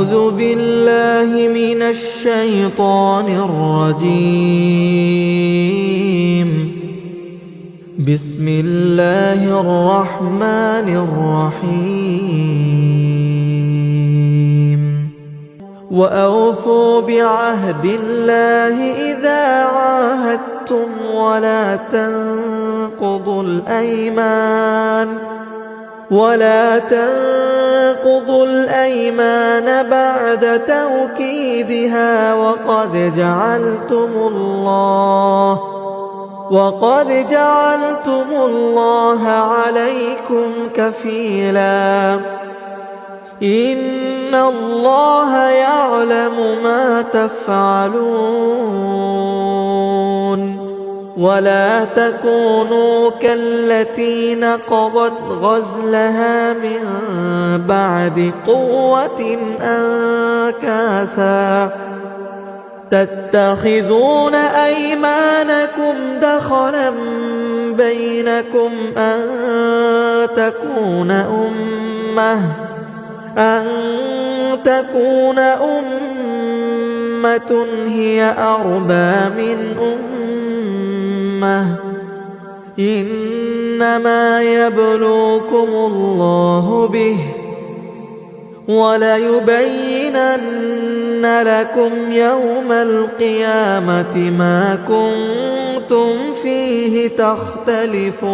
أعوذ بالله من الشيطان الرجيم. بسم الله الرحمن الرحيم. وأوفوا بعهد الله إذا عاهدتم ولا تنقضوا الأيمان بعد توكيدها وقد جعلتم الله عليكم كفيلا إن الله يعلم ما تفعلون. ولا تكونوا كالتي نقضت غزلها من بعد قوة أنكاثا تتخذون أيمانكم دخلا بينكم أن تكون أمة هي أربى من أمة إنما يبلوكم الله به وليبينن لكم يوم القيامة ما كنتم فيه تختلفون.